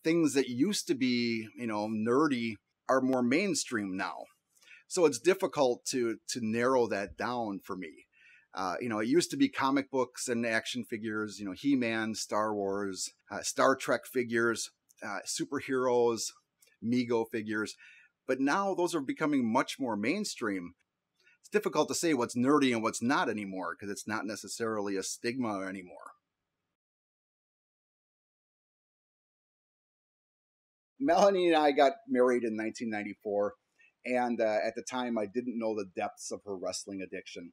things that used to be, nerdy are more mainstream now. So it's difficult to narrow that down for me. It used to be comic books and action figures, He-Man, Star Wars, Star Trek figures, superheroes, Mego figures. But now those are becoming much more mainstream. It's difficult to say what's nerdy and what's not anymore because it's not necessarily a stigma anymore. Melanie and I got married in 1994, and at the time I didn't know the depths of her wrestling addiction.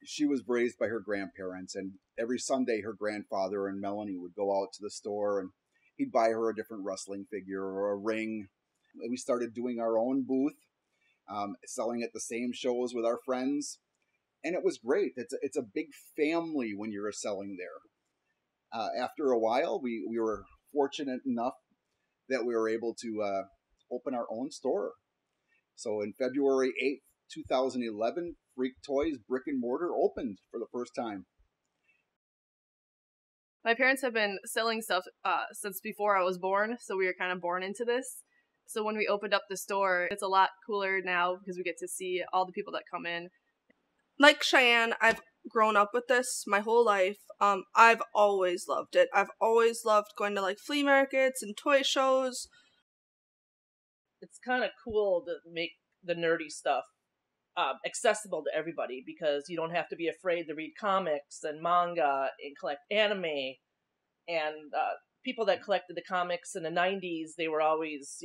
She was raised by her grandparents, and every Sunday her grandfather and Melanie would go out to the store and he'd buy her a different wrestling figure or a ring. We started doing our own booth, selling at the same shows with our friends, and it was great. It's a big family when you're selling there. After a while, we were fortunate enough that we were able to open our own store. So in February 8th, 2011, Freaktoyz brick and mortar opened for the first time. My parents have been selling stuff since before I was born, so we were kind of born into this. So when we opened up the store, it's a lot cooler now because we get to see all the people that come in. Like Cheyenne, I've grown up with this my whole life. I've always loved it. I've always loved going to like flea markets and toy shows. It's kind of cool to make the nerdy stuff accessible to everybody because you don't have to be afraid to read comics and manga and collect anime. And people that collected the comics in the 90s, they were always,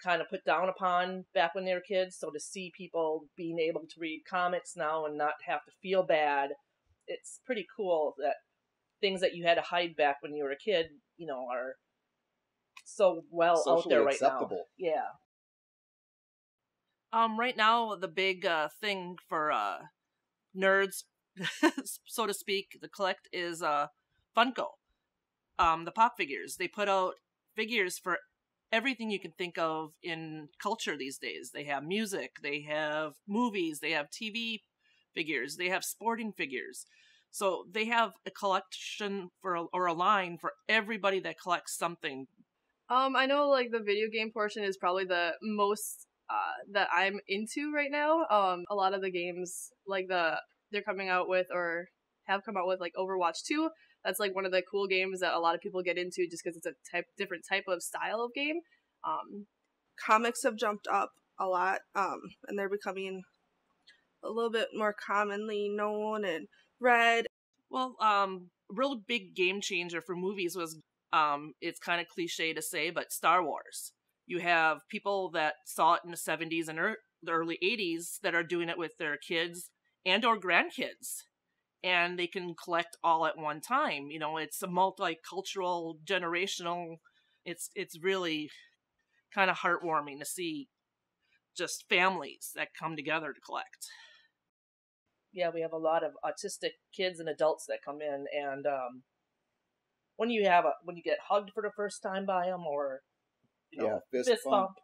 kind of put down upon back when they were kids. So to see people being able to read comics now and not have to feel bad, it's pretty cool that things that you had to hide back when you were a kid, are so well socially out there right acceptable. now. Yeah. Right now, the big thing for nerds, so to speak, to collect is Funko. The pop figures. They put out figures for everything you can think of in culture these days. They have music, they have movies, they have TV figures, they have sporting figures. So they have a collection or a line for everybody that collects something. I know like the video game portion is probably the most that I'm into right now. A lot of the games like they're coming out with or have come out with like Overwatch 2. That's like one of the cool games that a lot of people get into just because it's a different type of style of game. Comics have jumped up a lot, and they're becoming a little bit more commonly known and read. Well, a real big game changer for movies was, it's kind of cliche to say, but Star Wars. You have people that saw it in the 70s and the early 80s that are doing it with their kids and or grandkids. And they can collect all at one time. It's a multicultural, generational. It's really kind of heartwarming to see just families that come together to collect. Yeah, we have a lot of autistic kids and adults that come in, and when you get hugged for the first time by them, or fist bump.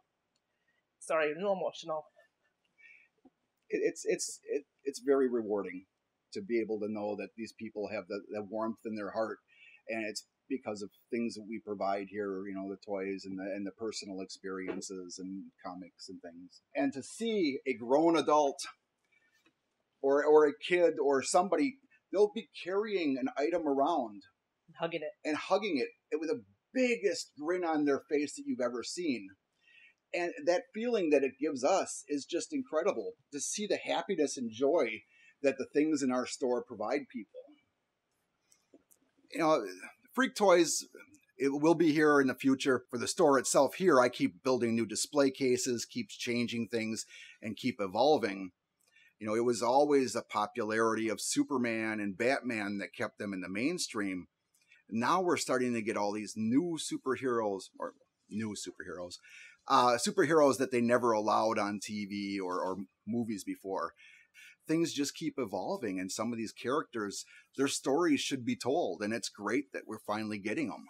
Sorry, a little emotional. It's very rewarding to be able to know that these people have the warmth in their heart, and it's because of things that we provide here, the toys and the personal experiences and comics and things. And to see a grown adult or a kid or somebody, they'll be carrying an item around, hugging it with the biggest grin on their face that you've ever seen. And that feeling that it gives us is just incredible, to see the happiness and joy that the things in our store provide people. Freaktoyz, it will be here in the future. For the store itself here, I keep building new display cases, keeps changing things, and keep evolving. It was always the popularity of Superman and Batman that kept them in the mainstream. Now we're starting to get all these superheroes that they never allowed on TV or movies before. Things just keep evolving, and some of these characters, their stories should be told, and it's great that we're finally getting them.